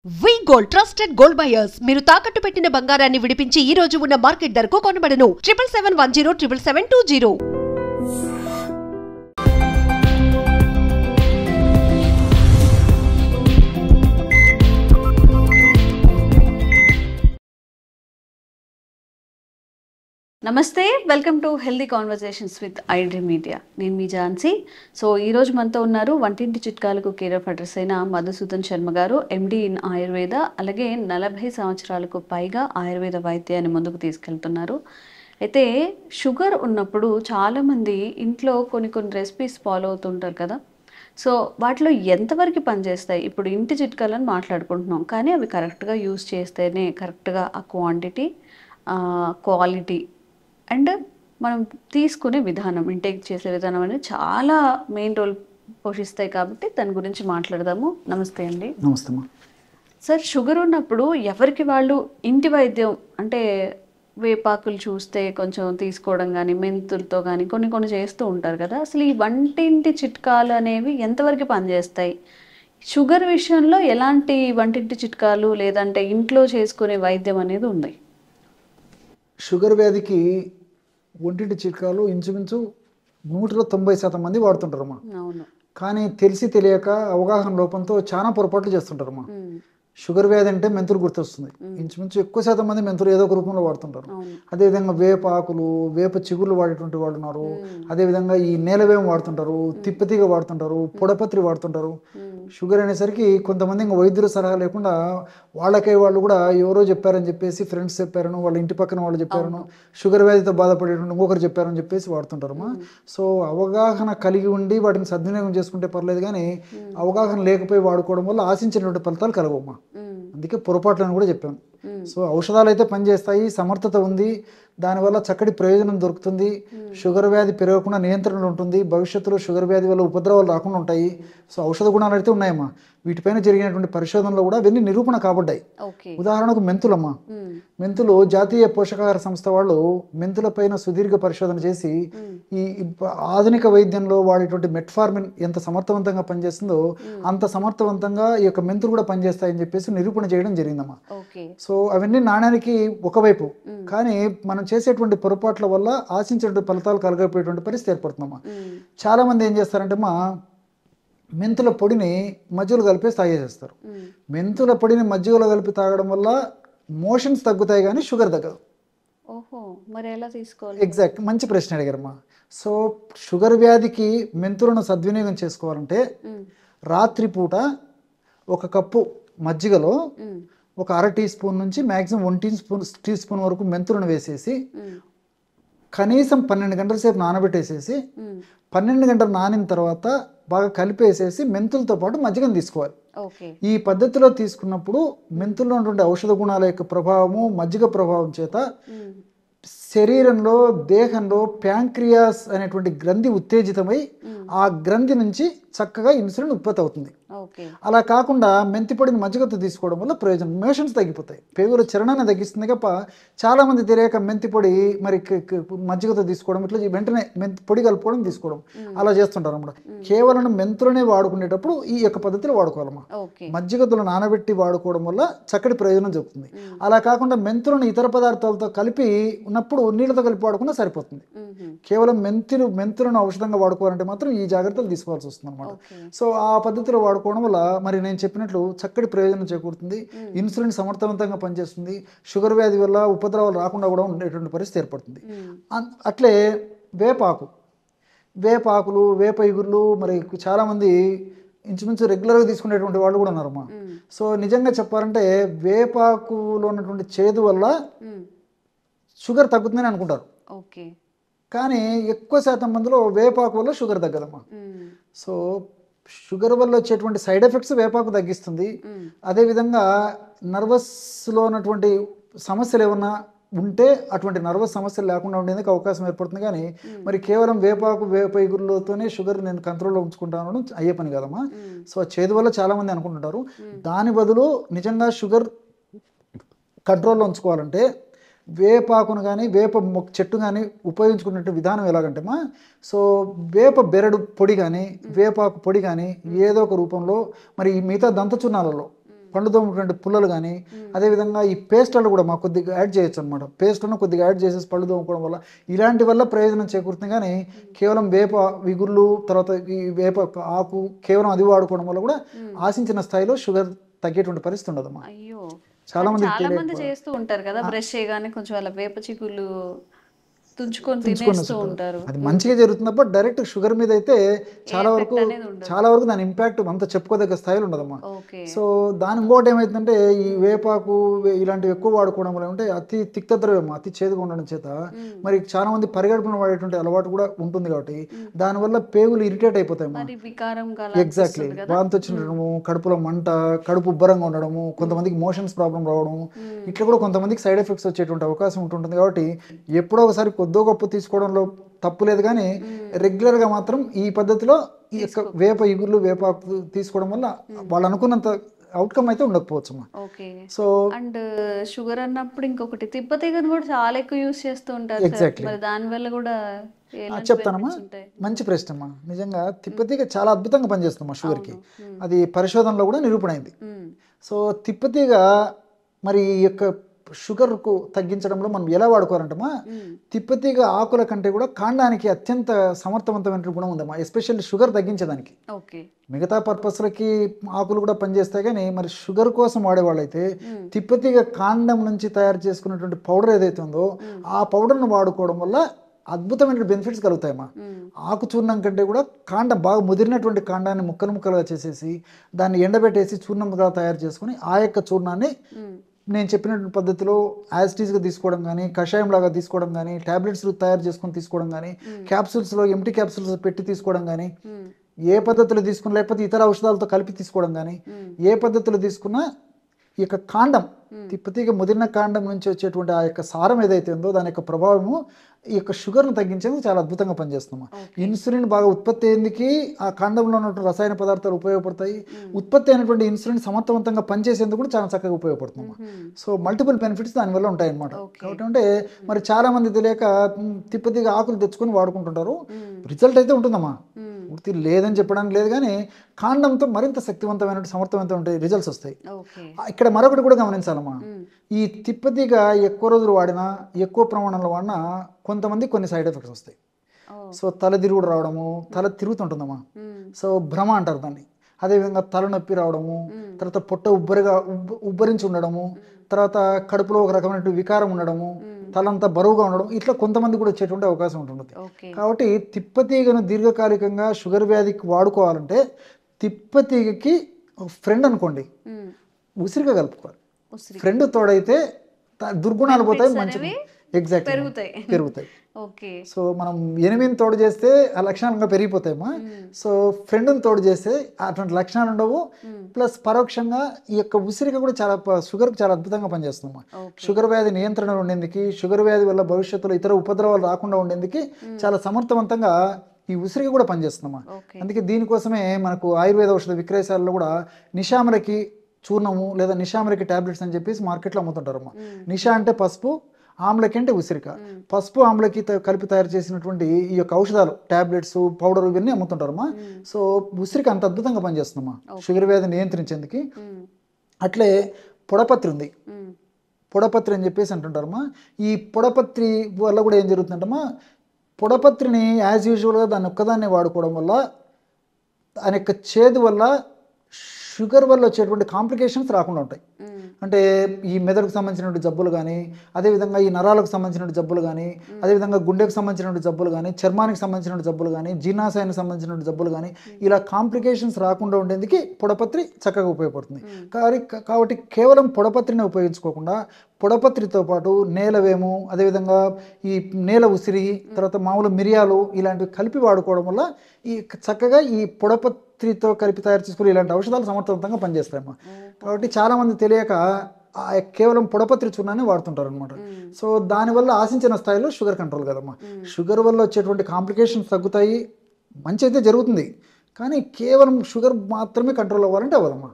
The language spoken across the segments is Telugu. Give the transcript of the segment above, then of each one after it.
వి గోల్డ్ ట్రస్టెడ్ గోల్డ్ బయర్స్ మీరు తాకట్టు పెట్టిన బంగారాన్ని విడిపించి ఈ రోజు ఉన్న మార్కెట్ ధరకు కొనబడను 7771077720. నమస్తే, welcome to healthy conversations with ఐడ్రీ media. నేను మీ ఝాన్సీ. సో ఈరోజు మనతో ఉన్నారు వంటింటి చిట్కాలకు కేర్ ఆఫ్ అడ్రస్ అయిన మధుసూదన్ శర్మ గారు, ఎండి ఇన్ ఆయుర్వేద. అలాగే 40 సంవత్సరాలకు పైగా ఆయుర్వేద వైద్యాన్ని ముందుకు తీసుకెళ్తున్నారు. అయితే షుగర్ ఉన్నప్పుడు చాలామంది ఇంట్లో కొన్ని రెసిపీస్ ఫాలో అవుతుంటారు కదా. సో వాటిలో ఎంతవరకు పనిచేస్తాయి? ఇప్పుడు ఇంటి చిట్కాలను మాట్లాడుకుంటున్నాం, కానీ అవి కరెక్ట్గా యూస్ చేస్తేనే కరెక్ట్గా ఆ క్వాంటిటీ, క్వాలిటీ అండ్ మనం తీసుకునే విధానం, ఇంటేక్ చేసే విధానం అనేది చాలా మెయిన్ రోల్ పోషిస్తాయి. కాబట్టి దాని గురించి మాట్లాడదాము. నమస్తే అండి. నమస్తే సార్, షుగర్ ఉన్నప్పుడు ఎవరికి వాళ్ళు ఇంటి వైద్యం అంటే వేపాకులు చూస్తే కొంచెం తీసుకోవడం కానీ, మెంతులతో కానీ కొన్ని చేస్తూ ఉంటారు కదా. అసలు ఈ వంటింటి చిట్కాలు అనేవి ఎంతవరకు పనిచేస్తాయి? షుగర్ విషయంలో ఎలాంటి వంటింటి చిట్కాలు లేదంటే ఇంట్లో చేసుకునే వైద్యం అనేది ఉంది? షుగర్ వ్యాధికి ఒంటింటి చిట్కాలు ఇంచుమించు 190% మంది వాడుతుంటారమ్మా. అవును. కానీ తెలిసి తెలియక అవగాహన లోపంతో చాలా పొరపాట్లు చేస్తుంటారమ్మా. షుగర్ వ్యాధి అంటే మెంతులు గుర్తొస్తుంది. ఇంచుమించు ఎక్కువ శాతం మంది మెంతులు ఏదో ఒక రూపంలో వాడుతుంటారు. అదేవిధంగా వేప ఆకులు, వేప చిగుర్లు వాడేటువంటి వాళ్ళు ఉన్నారు. అదేవిధంగా ఈ నేలవేం వాడుతుంటారు, తిప్పతీగ వాడుతుంటారు, పొడపత్రి వాడుతుంటారు. షుగర్ అనేసరికి కొంతమంది ఇంకా వైద్యుల సలహా లేకుండా వాళ్ళకై వాళ్ళు కూడా ఎవరో చెప్పారని చెప్పేసి, ఫ్రెండ్స్ చెప్పారను, వాళ్ళ ఇంటి పక్కన వాళ్ళు చెప్పారను, షుగర్ వ్యాధితో బాధపడేటువంటి ఇంకొకరు చెప్పారని చెప్పేసి వాడుతుంటారమ్మా. సో అవగాహన కలిగి ఉండి వాటిని సద్వినియోగం చేసుకుంటే పర్లేదు, కానీ అవగాహన లేకపోయి వాడుకోవడం వల్ల ఆశించినటువంటి ఫలితాలు కలగమ్మా. అందుకే పొరపాట్లను కూడా చెప్పాను. సో ఔషధాలు అయితే పనిచేస్తాయి, సమర్థత ఉంది, దానివల్ల చక్కటి ప్రయోజనం దొరుకుతుంది, షుగర్ వ్యాధి పెరగకుండా నియంత్రణలు ఉంటుంది, భవిష్యత్తులో షుగర్ వ్యాధి వల్ల ఉపద్రవాలు రాకుండా ఉంటాయి. సో ఔషధ గుణాలు అయితే ఉన్నాయమ్మా. వీటిపైన జరిగినటువంటి పరిశోధనలో కూడా అవన్నీ నిరూపణ కాబడ్డాయి. ఉదాహరణకు మెంతులమ్మా. మెంతులు జాతీయ పోషకాహార సంస్థ వాళ్ళు మెంతుల పైన సుదీర్ఘ పరిశోధన చేసి ఈ ఆధునిక వైద్యంలో వాడేటువంటి మెట్ఫార్మిన్ ఎంత సమర్థవంతంగా పనిచేస్తుందో అంత సమర్థవంతంగా ఈ యొక్క మెంతులు కూడా పనిచేస్తాయని చెప్పేసి నిరూపణ చేయడం జరిగిందమ్మా. సో అవన్నీ నాణ్యానికి ఒకవైపు, కానీ మనం చేసేటువంటి పొరపాట్ల వల్ల ఆశించేటువంటి ఫలితాలు కలగకపోయేటువంటి పరిస్థితి ఏర్పడుతుందమ్మా. చాలా మంది ఏం చేస్తారంటే మెంతుల పొడిని మజ్జిగలో కలిపేసి తాగేసేస్తారు. మెంతుల పొడిని మజ్జిగలో కలిపి తాగడం వల్ల మోషన్స్ తగ్గుతాయి, కానీ షుగర్ తగ్గదు. ఓహో, మరి ఎలా తీసుకోవాలి? ఎగ్జాక్ట్, మంచి ప్రశ్న అడిగారమ్మా. సో షుగర్ వ్యాధికి మెంతులను సద్వినియోగం చేసుకోవాలంటే రాత్రిపూట 1 కప్పు మజ్జిగలో ఒక 1/2 టీ స్పూన్ నుంచి మ్యాక్సిమం 1 టీ స్పూన్ వరకు మెంతులను వేసేసి కనీసం 12 గంటల సేపు నానబెట్టేసేసి 12 గంటలు నానిన తర్వాత బాగా కలిపేసేసి మెంతులతో పాటు మజ్జిగను తీసుకోవాలి. ఈ పద్ధతిలో తీసుకున్నప్పుడు మెంతుల్లో ఉన్నటువంటి ఔషధ గుణాల యొక్క ప్రభావము, మజ్జిగ ప్రభావం చేత శరీరంలో, దేహంలో ప్యాంక్రియాస్ అనేటువంటి గ్రంథి ఉత్తేజితమై ఆ గ్రంథి నుంచి చక్కగా ఇన్సులిన్ ఉత్పత్తి అవుతుంది. అలా కాకుండా మెంతి పొడిని మజ్జిగతో తీసుకోవడం వల్ల ప్రయోజనం, మోషన్స్ తగ్గిపోతాయి, పేగుల చరణాన్ని తగ్గిస్తుంది. తప్ప చాలా మంది తెలియక మెంతి పొడి మరి మజ్జిగతో తీసుకోవడం, ఇట్లా వెంటనే మెంతి పొడి కలుపుకోవడం తీసుకోవడం అలా చేస్తుంటారు అన్నమాట. కేవలం మెంతులనే వాడుకునేటప్పుడు ఈ యొక్క పద్ధతిలో వాడుకోవాలమ్మా. మజ్జిగతో నానబెట్టి వాడుకోవడం వల్ల చక్కటి ప్రయోజనం జరుగుతుంది. అలా కాకుండా మెంతులను ఇతర పదార్థాలతో కలిపి ఉన్నప్పుడు నీళ్ళతో కలిపి వాడుకున్నా సరిపోతుంది. కేవలం మెంతులను ఔషధంగా వాడుకోవాలంటే మాత్రం ఈ జాగ్రత్తలు తీసుకోవాల్సి వస్తుంది అనమాట. సో ఆ పద్ధతిలో వాడుకోవడం వల్ల మరి నేను చెప్పినట్లు చక్కటి ప్రయోజనం చేకూరుతుంది, ఇన్సులిన్ సమర్థవంతంగా పనిచేస్తుంది, షుగర్ వ్యాధి వల్ల ఉపద్రవాలు రాకుండా కూడా ఉండేటువంటి పరిస్థితి ఏర్పడుతుంది. అట్లే వేపాకులు, వేప ఇగుర్లు మరి చాలామంది ఇంచుమించు రెగ్యులర్గా తీసుకునేటువంటి వాళ్ళు కూడా ఉన్నారమ్మా. సో నిజంగా చెప్పాలంటే వేపాకులో ఉన్నటువంటి చేదు వల్ల షుగర్ తగ్గుతుందని అనుకుంటారు, కానీ ఎక్కువ శాతం మందిలో వేపాకు వల్ల షుగర్ తగ్గదమ్మా. సో షుగర్ వల్ల వచ్చేటువంటి సైడ్ ఎఫెక్ట్స్ వేపాకు తగ్గిస్తుంది. అదేవిధంగా నర్వస్లో ఉన్నటువంటి సమస్యలు ఏమన్నా ఉంటే అటువంటి నర్వస్ సమస్యలు లేకుండా ఉండేందుకు అవకాశం ఏర్పడుతుంది. కానీ మరి కేవలం వేప ఇగురులతోనే షుగర్ నేను కంట్రోల్లో ఉంచుకుంటాను అయ్యే పని కదమ్మా. సో చేదు వల్ల చాలామంది అనుకుంటుంటారు. దాని బదులు నిజంగా షుగర్ కంట్రోల్లో ఉంచుకోవాలంటే వేపాకును కానీ వేప చెట్టు కానీ ఉపయోగించుకునే విధానం ఎలాగంటే సో వేప బెరడు పొడి కానీ వేపాకు పొడి కానీ ఏదో ఒక రూపంలో మరి మిగతా దంతచున్నాలలో పండు తోముకునే పుల్లలు కానీ, అదేవిధంగా ఈ పేస్టలు కూడా మాకు కొద్దిగా యాడ్ చేయొచ్చు అనమాట. పేస్ట్లను కొద్దిగా యాడ్ చేసేసి పళ్ళు తోముకోవడం వల్ల ఇలాంటి వల్ల ప్రయోజనం చేకూరుతుంది. కానీ కేవలం వేప విగుళ్ళు, తర్వాత ఈ వేప ఆకు కేవలం అది వాడుకోవడం వల్ల కూడా ఆశించిన స్థాయిలో షుగర్ తగ్గేటువంటి పరిస్థితి ఉండదమ్మా. అయ్యో, చాలా మంది చేస్తూ ఉంటారు కదా, బ్రష్ చేయగానే కొంచెం అలా వేప చిగుళ్ళు తుంచుకొని తినేస్తూ ఉంటారు. అది మంచిగా జరుగుతుంది. బట్ డైరెక్ట్ షుగర్ మీద అయితే చాలా వరకు దాని ఇంపాక్ట్ అంత చెప్పుకోదగ్గ స్థాయిలో ఉండదమ్మా. సో దాని ఇంకోటి ఏమైతుందంటే ఈ వేపాకు ఇలాంటివి ఎక్కువ వాడుకోవడం వల్ల అంటే అతి తిక్త ద్రవ్యం, అతి చేదుగా ఉండడం చేత మరి చాలా మంది పరిగడుపున వాడేటువంటి అలవాటు కూడా ఉంటుంది. కాబట్టి దానివల్ల పేగులు ఇరిటేట్ అయిపోతాయమ్మా. ఎగ్జాక్ట్లీ, వాంతి వచ్చినడము, కడుపులో మంట, కడుపు ఉబ్బరంగా ఉండడము, కొంతమందికి మోషన్స్ ప్రాబ్లం రావడం, ఇట్లా కూడా కొంతమందికి సైడ్ ఎఫెక్ట్స్ వచ్చేటువంటి అవకాశం ఉంటుంది. కాబట్టి ఎప్పుడో ఒకసారి కొద్దో గొప్ప తీసుకోవడంలో తప్పు లేదు. కానీ రెగ్యులర్గా మాత్రం ఈ పద్ధతిలో ఈ యొక్క వేప ఇగుర్లు, వేపాకు తీసుకోవడం వల్ల వాళ్ళు అనుకున్నంత అవుట్కమ్ అయితే ఉండకపోవచ్చు. సో అండ్ షుగర్ అన్నప్పుడు ఇంకొకటి తిప్పతీగను కూడా చాలా ఎక్కువ యూస్ చేస్తూ ఉంటారు. ఎగ్జాక్ట్లీ, దాని వల్ల కూడా చెప్తానమ్మా. మంచి ప్రశ్న అమ్మా. నిజంగా తిప్పతీగ చాలా అద్భుతంగా పనిచేస్తుందమ్మా షుగర్కి. అది పరిశోధనలో కూడా నిరూపణ అయింది. సో తిప్పతీగ మరి ఈ యొక్క షుగర్కు తగ్గించడంలో మనం ఎలా వాడుకోవాలంటమ్మా, తిప్పతీగ ఆకుల కంటే కూడా కాండానికి అత్యంత సమర్థవంతమైన గుణం ఉందమ్మా, ఎస్పెషల్లీ షుగర్ తగ్గించడానికి. మిగతా పర్పస్లకి ఆకులు కూడా పనిచేస్తాయి. కానీ మరి షుగర్ కోసం వాడేవాళ్ళైతే తిప్పతీగ కాండం నుంచి తయారు చేసుకున్నటువంటి పౌడర్ ఏదైతే ఉందో ఆ పౌడర్ను వాడుకోవడం వల్ల అద్భుతమైన బెనిఫిట్స్ కలుగుతాయమ్మా. ఆకు చూర్ణం కంటే కూడా కాండం, బాగా ముదిరినటువంటి కాండాన్ని ముక్కలు ముక్కలుగా చేసేసి దాన్ని ఎండబెట్టేసి చూర్ణంగా తయారు చేసుకుని ఆ యొక్క చూర్ణాన్ని నేను చెప్పినటువంటి పద్ధతిలో యాజిటీస్గా తీసుకోవడం కానీ, కషాయం లాగా తీసుకోవడం కానీ, ట్యాబ్లెట్స్ తయారు చేసుకొని తీసుకోవడం కానీ, క్యాప్సూల్స్లో ఎంటీ క్యాప్సూల్స్ పెట్టి తీసుకోవడం కానీ, ఏ పద్ధతిలో తీసుకున్నా లేకపోతే ఇతర ఔషధాలతో కలిపి తీసుకోవడం కానీ, ఏ పద్ధతిలో తీసుకున్నా ఈ యొక్క కాండం, తిప్పతీగ ముదిరిన కాండం నుంచి వచ్చేటువంటి ఆ యొక్క సారం ఏదైతే ఉందో దాని యొక్క ప్రభావము ఈ యొక్క షుగర్ను తగ్గించేందుకు చాలా అద్భుతంగా పనిచేస్తున్నాం. ఇన్సులిన్ బాగా ఉత్పత్తి అయ్యేందుకు ఆ కాండంలో ఉన్నటువంటి రసాయన పదార్థాలు ఉపయోగపడతాయి. ఉత్పత్తి అయినటువంటి ఇన్సులిన్ సమర్థవంతంగా పనిచేసేందుకు కూడా చాలా చక్కగా ఉపయోగపడుతున్నాం. సో మల్టిపుల్ బెనిఫిట్స్ దానివల్ల ఉంటాయి అన్నమాట. కాబట్టి అంటే మరి చాలా మంది తెలియక తిప్పతీగ ఆకులు తెచ్చుకొని వాడుకుంటుంటారు. రిజల్ట్ అయితే ఉంటుందమ్మా, పూర్తి లేదని చెప్పడానికి లేదు. కానీ కాండంతో మరింత శక్తివంతమైన సమర్థవంతమైన రిజల్ట్స్ వస్తాయి. ఇక్కడ మరొకటి కూడా గమనించాలమ్మా, ఈ తిప్పతీగ ఎక్కువ రోజులు వాడినా, ఎక్కువ ప్రమాణంలో వాడినా కొంతమంది కొన్ని సైడ్ ఎఫెక్ట్స్ వస్తాయి. సో తలదిరుగుడు రావడము, తల తిరుగుతుంటుందమ్మా, సో భ్రమ అంటారు దాన్ని. అదేవిధంగా తలనొప్పి రావడము, తర్వాత పొట్ట ఉబ్బరించి ఉండడము, తర్వాత కడుపులో ఒక రకమైన వికారం ఉండడము, తలంతా బరువుగా ఉండడం, ఇట్లా కొంతమంది కూడా వచ్చేటువంటి అవకాశం ఉంటుంది. కాబట్టి తిప్పతీగను దీర్ఘకాలికంగా షుగర్ వ్యాధికి వాడుకోవాలంటే తిప్పతీగకి ఫ్రెండ్ అనుకోండి, ఉసిరిగా కలుపుకోవాలి. ఫ్రెండ్ తోడైతే దుర్గుణాలు పోతాయి, మంచి ఎగ్జాక్ట్ పెరుగుతాయి. సో మనం ఎనిమిదిని తోడు చేస్తే ఆ లక్షణాలు పెరిగిపోతాయమ్మా. సో ఫ్రెండ్ని తోడు చేస్తే అటువంటి లక్షణాలు ఉండవు. ప్లస్ పరోక్షంగా ఈ యొక్క ఉసిరిక కూడా చాలా షుగర్కి చాలా అద్భుతంగా పనిచేస్తుందమ్మా. షుగర్ వ్యాధి నియంత్రణ ఉండేందుకు, షుగర్ వ్యాధి వల్ల భవిష్యత్తులో ఇతర ఉపద్రవాలు రాకుండా ఉండేందుకు చాలా సమర్థవంతంగా ఈ ఉసిరిక కూడా పనిచేస్తుందమ్మా. అందుకే దీనికోసమే మనకు ఆయుర్వేద ఔషధ విక్రయశాలలో కూడా నిషామరకి చూర్ణము లేదా నిషామరకి టాబ్లెట్స్ అని చెప్పేసి మార్కెట్లో అమ్ముతుంటారమ్మా. నిషా అంటే పసుపు, ఆమ్లకి అంటే ఉసిరిక. పసుపు ఆమ్లకి కలిపి తయారు చేసినటువంటి ఈ యొక్క ఔషధాలు, టాబ్లెట్స్, పౌడర్ ఇవన్నీ అమ్ముతుంటారమ్మా. సో ఉసిరిక అంత అద్భుతంగా పనిచేస్తుందమ్మా షుగర్ వ్యాధి నియంత్రించేందుకు. అట్లే పొడపత్రి ఉంది, పొడపత్రి అని చెప్పేసి అంటుంటారమ్మా. ఈ పొడపత్రి వల్ల కూడా ఏం జరుగుతుందంటమ్మా, పొడపత్రిని యాజ్ యూజువల్గా దాన్ని ఒక్కదాన్ని వాడుకోవడం వల్ల దాని యొక్క చేదు వల్ల షుగర్ వల్ల వచ్చేటువంటి కాంప్లికేషన్స్ రాకుండా ఉంటాయి. అంటే ఈ మెదడుకు సంబంధించినటువంటి జబ్బులు కానీ, అదేవిధంగా ఈ నరాలకు సంబంధించిన జబ్బులు కానీ, అదేవిధంగా గుండెకు సంబంధించినటువంటి జబ్బులు కానీ, చర్మానికి సంబంధించిన జబ్బులు కానీ, జీర్ణాశయానికి సంబంధించిన జబ్బులు కానీ, ఇలా కాంప్లికేషన్స్ రాకుండా ఉండేందుకు పొడపత్రి చక్కగా ఉపయోగపడుతుంది. కాబట్టి కేవలం పొడపత్రిని ఉపయోగించుకోకుండా పొడపత్రితో పాటు నేలవేము, అదేవిధంగా ఈ నేల ఉసిరి, తర్వాత మామూలు మిరియాలు ఇలాంటివి కలిపి వాడుకోవడం వల్ల ఈ చక్కగా ఈ పొడపత్రితో కలిపి తయారు చేసుకుని ఇలాంటి ఔషధాలు సమర్థవంతంగా పనిచేస్తాయమ్మా. కాబట్టి చాలామంది తెలియక కేవలం పొడపత్రి చూర్ణాన్ని వాడుతుంటారు అనమాట. సో దానివల్ల ఆశించిన స్థాయిలో షుగర్ కంట్రోల్ కదమ్మా. షుగర్ వల్ల వచ్చేటువంటి కాంప్లికేషన్స్ తగ్గుతాయి, మంచి అయితే జరుగుతుంది. కానీ కేవలం షుగర్ మాత్రమే కంట్రోల్ అవ్వాలంటే అవ్వదమ్మా.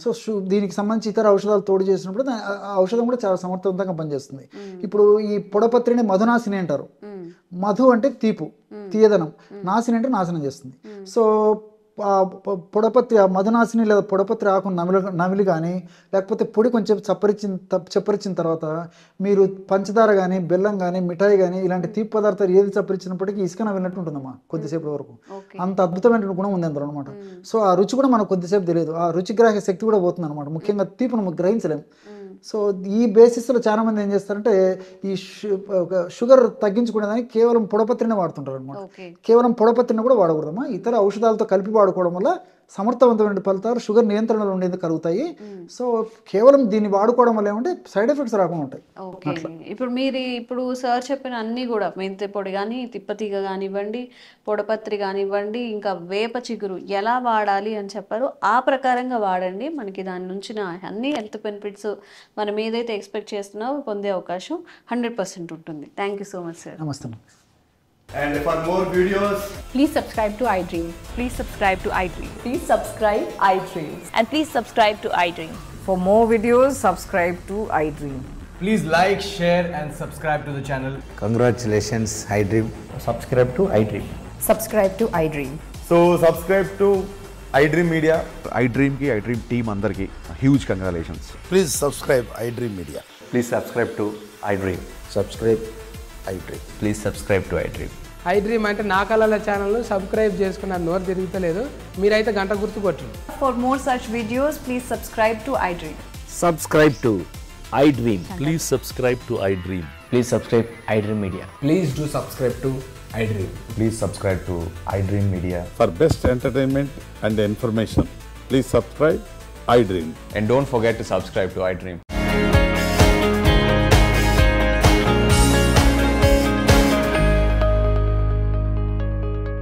సో దీనికి సంబంధించి ఇతర ఔషధాలు తోడు చేసినప్పుడు ఆ ఔషధం కూడా చాలా సమర్థవంతంగా పనిచేస్తుంది. ఇప్పుడు ఈ పొడపత్రిని మధునాశిని అంటారు. మధు అంటే తీపు, తీయదనం, నాశిని అంటే నాశనం చేస్తుంది. సో పొడపత్రి మధునాశిని లేదా పొడపత్రి ఆకు నమిలి కానీ లేకపోతే పొడి కొంచెం చప్పరించిన తర్వాత మీరు పంచదార కానీ బెల్లం కానీ మిఠాయి కానీ ఇలాంటి తీపి పదార్థాలు ఏది చప్పరించినప్పటికీ ఇసుక నవ్వినట్టు ఉంటుందమ్మా కొద్దిసేపు వరకు. అంత అద్భుతమైన గుణం ఉంది అందులో అనమాట. సో ఆ రుచి కూడా మనకు కొద్దిసేపు తెలియదు, ఆ రుచిగ్రాహక శక్తి కూడా పోతుంది అనమాట. ముఖ్యంగా తీపిని గ్రహించలేము. సో ఈ బేసిస్లో చాలా మంది ఏం చేస్తారంటే ఈ షుగర్ తగ్గించుకునేదానికి కేవలం పొడపత్రినే వాడుతుంటారు అనమాట. కేవలం పొడపత్రిని కూడా వాడకూడదమ్మా, ఇతర ఔషధాలతో కలిపి వాడుకోవడం వల్ల సమర్థవంతమైన ఫలితాలు షుగర్ నియంత్రణలో ఉండేది కలుగుతాయి. సో కేవలం దీన్ని వాడుకోవడం వల్ల ఏమంటే సైడ్ ఎఫెక్ట్స్ రాకుండా ఉంటాయి. ఓకే, ఇప్పుడు సార్ చెప్పిన అన్ని కూడా మెంతి పొడి కానీ, తిప్పతీగ కానివ్వండి, పొడపత్రి కానివ్వండి, ఇంకా వేప చిగురు ఎలా వాడాలి అని చెప్పారు. ఆ ప్రకారంగా వాడండి. మనకి దాని నుంచి అన్ని హెల్త్ బెనిఫిట్స్ మనం ఏదైతే ఎక్స్పెక్ట్ చేస్తున్నామో పొందే అవకాశం 100% ఉంటుంది. Thank you so much sir. నమస్తే. And for more videos, Please subscribe to iDream. Please subscribe to iDream. Please subscribe iDream. And please subscribe to iDream. For more videos, subscribe to iDream. please like, share and subscribe to the channel. Congratulations, iDream. Subscribe to iDream. Subscribe to iDream. So subscribe to iDream Media. iDream ki iDream team andarki huge congratulations. Please subscribe iDream Media. Please subscribe to iDream. Subscribe iDream. Please subscribe to iDream. iDream అంటే నా కళల ఛానల్ సబ్స్క్రైబ్ చేసుకున్న నోరు తిరుగుతలేదు, మీరైతే గంట గుర్తు కొట్టండి. For more such videos, please subscribe to iDream. Subscribe to iDream. Please subscribe to iDream. Please subscribe iDream Media. Please do subscribe to iDream. Please subscribe to iDream Media. For best entertainment and information, please subscribe iDream. And don't forget to subscribe to iDream.